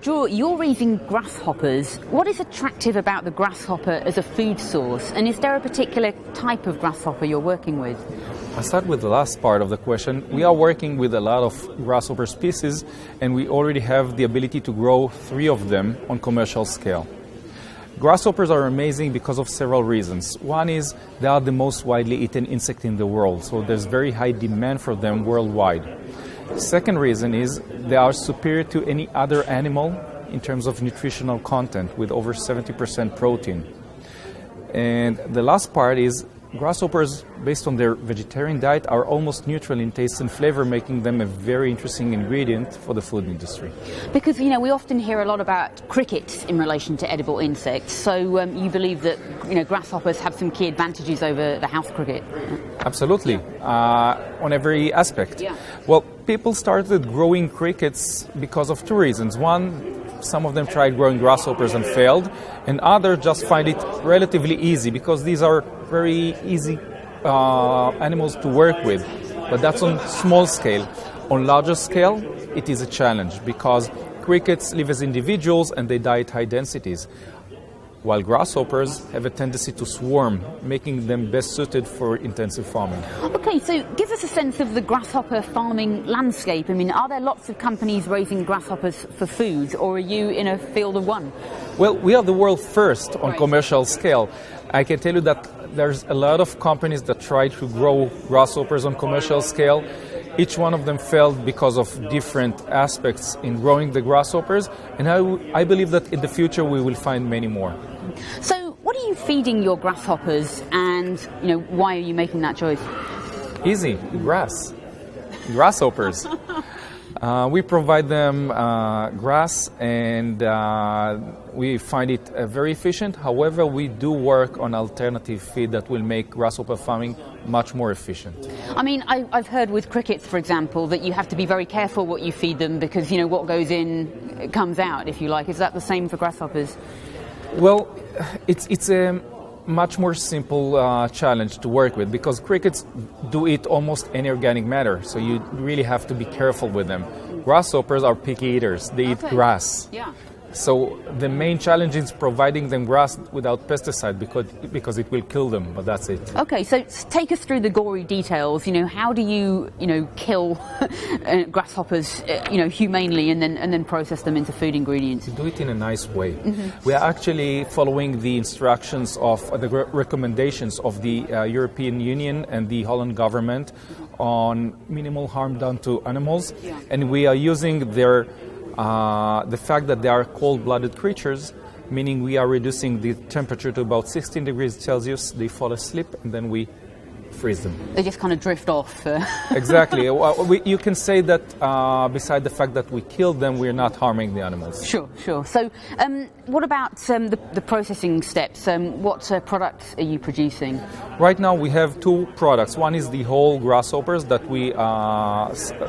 you're raising grasshoppers. What is attractive about the grasshopper as a food source? And is there a particular type of grasshopper you're working with? I'll start with the last part of the question. We are working with a lot of grasshopper species, and we already have the ability to grow 3 of them on commercial scale. Grasshoppers are amazing because of several reasons. One is they are the most widely eaten insect in the world, so there's very high demand for them worldwide. The second reason is they are superior to any other animal in terms of nutritional content, with over 70% protein. And the last part is grasshoppers, based on their vegetarian diet, are almost neutral in taste and flavor, making them a very interesting ingredient for the food industry. Because, we often hear a lot about crickets in relation to edible insects. So you believe that, grasshoppers have some key advantages over the house cricket? Absolutely, on every aspect. Yeah. Well, people started growing crickets because of 2 reasons. One, some of them tried growing grasshoppers and failed, and others just find it relatively easy because these are very easy animals to work with. But that's on small scale. On larger scale, it is a challenge because crickets live as individuals and they die at high densities, while grasshoppers have a tendency to swarm, making them best suited for intensive farming. Okay, so give us a sense of the grasshopper farming landscape. Are there lots of companies raising grasshoppers for food, or are you in a field of one? Well, we are the world first on commercial scale. I can tell you that there's a lot of companies that try to grow grasshoppers on commercial scale. Each one of them failed because of different aspects in growing the grasshoppers, and I believe that in the future we will find many more. So what are you feeding your grasshoppers, and why are you making that choice? Easy, grasshoppers. We provide them grass, and we find it very efficient. However, we do work on alternative feed that will make grasshopper farming much more efficient. I've heard with crickets, for example, that you have to be very careful what you feed them because, what goes in comes out, if you like. Is that the same for grasshoppers? Well, it's a much more simple challenge to work with because crickets do eat almost any organic matter, so you really have to be careful with them. Grasshoppers are picky eaters. They eat grass. Yeah. So the main challenge is providing them grass without pesticide because it will kill them, but that's it. Okay, so take us through the gory details. How do you, kill grasshoppers, humanely and then process them into food ingredients? To do it in a nice way. We are actually following the instructions of the recommendations of the European Union and the Holland government on minimal harm done to animals, and we are using the fact that they are cold-blooded creatures, meaning we are reducing the temperature to about 16 degrees Celsius. They fall asleep, and then we freeze them. They just kind of drift off. Exactly. You can say that beside the fact that we killed them, we're not harming the animals. Sure. So what about the processing steps? What products are you producing? Right now we have 2 products. One is the whole grasshoppers that we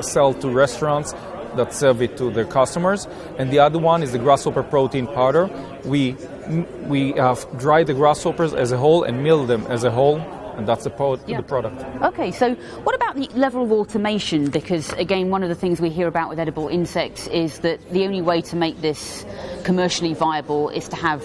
sell to restaurants that serve it to their customers, and the other one is the grasshopper protein powder. We dry the grasshoppers as a whole and mill them as a whole, and that's the product. Okay, so what about the level of automation? Because again, one of the things we hear about with edible insects is that the only way to make this commercially viable is to have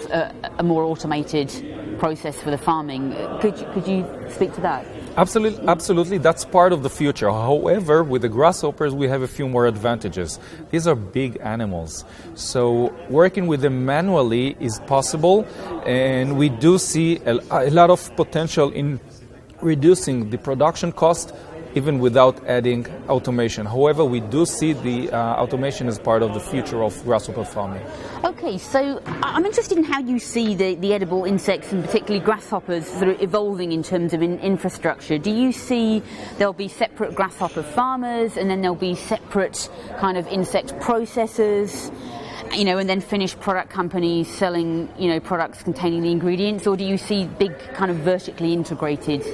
a more automated process for the farming. Could you speak to that? Absolutely, that's part of the future. However, with the grasshoppers, we have a few more advantages. These are big animals, so working with them manually is possible, and we do see a lot of potential in reducing the production cost even without adding automation. However, we do see the automation as part of the future of grasshopper farming. Okay, so I'm interested in how you see the edible insects, and particularly grasshoppers, sort of evolving in terms of infrastructure. Do you see there'll be separate grasshopper farmers, and then there'll be separate kind of insect processors, and then finished product companies selling, products containing the ingredients? Or do you see big kind of vertically integrated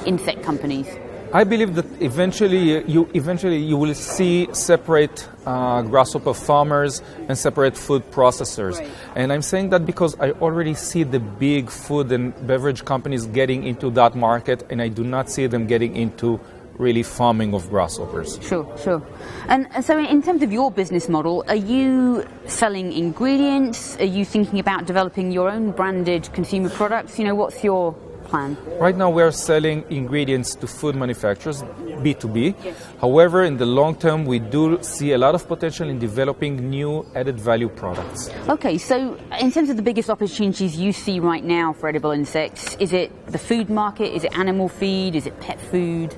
insect companies? I believe that eventually you will see separate grasshopper farmers and separate food processors. Right. And I'm saying that because I already see the big food and beverage companies getting into that market, and I do not see them getting into really farming of grasshoppers. Sure, sure. And so in terms of your business model, are you selling ingredients? Are you thinking about developing your own branded consumer products? What's your plan? Right now we are selling ingredients to food manufacturers, B2B. Yes. However, in the long term, we do see a lot of potential in developing new added value products. Okay, so in terms of the biggest opportunities you see right now for edible insects, is it the food market? Is it animal feed? Is it pet food?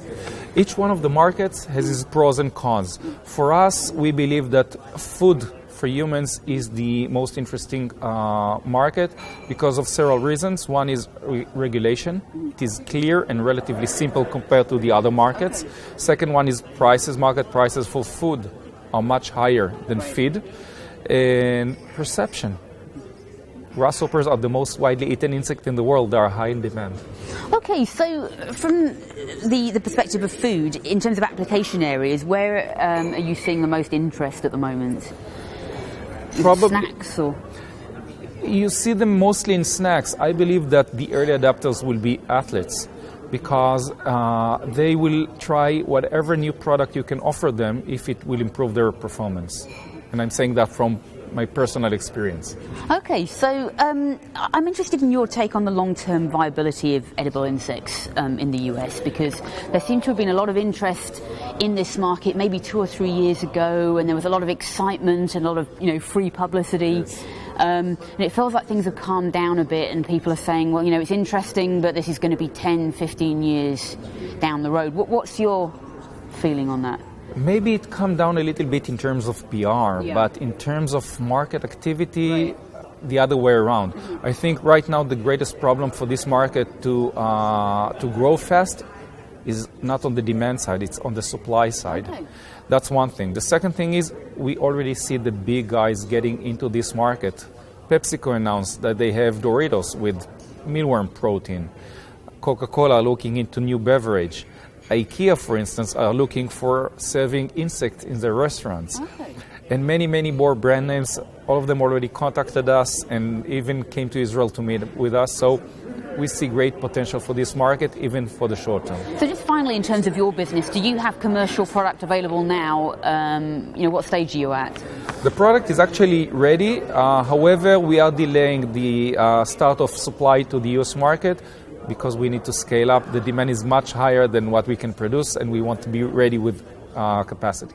Each one of the markets has its pros and cons. For us, we believe that food for humans is the most interesting market because of several reasons. One is regulation. It is clear and relatively simple compared to the other markets. Second one is prices. Market prices for food are much higher than feed. And perception. Grasshoppers are the most widely eaten insect in the world. They are high in demand. Okay, so from the perspective of food, in terms of application areas, where are you seeing the most interest at the moment? Probably snacks, or you see them mostly in snacks. I believe that the early adopters will be athletes because they will try whatever new product you can offer them if it will improve their performance. And I'm saying that from my personal experience. Okay, so I'm interested in your take on the long-term viability of edible insects in the US, because there seemed to have been a lot of interest in this market maybe 2 or 3 years ago, and there was a lot of excitement and a lot of free publicity. Yes. And it feels like things have calmed down a bit and people are saying, well, it's interesting, but this is going to be 10, 15 years down the road. What's your feeling on that? Maybe it calmed down a little bit in terms of PR, but in terms of market activity, the other way around. I think right now the greatest problem for this market to grow fast is not on the demand side, it's on the supply side. Okay. That's one thing. The second thing is we already see the big guys getting into this market. PepsiCo announced that they have Doritos with mealworm protein. Coca-Cola looking into new beverage. IKEA, for instance, are looking for serving insects in their restaurants. Okay. And many, many more brand names, all of them already contacted us and even came to Israel to meet with us. So we see great potential for this market, even for the short term. So just finally, in terms of your business, do you have commercial product available now? What stage are you at? The product is actually ready. However, we are delaying the start of supply to the US market because we need to scale up. The demand is much higher than what we can produce, and we want to be ready with capacity.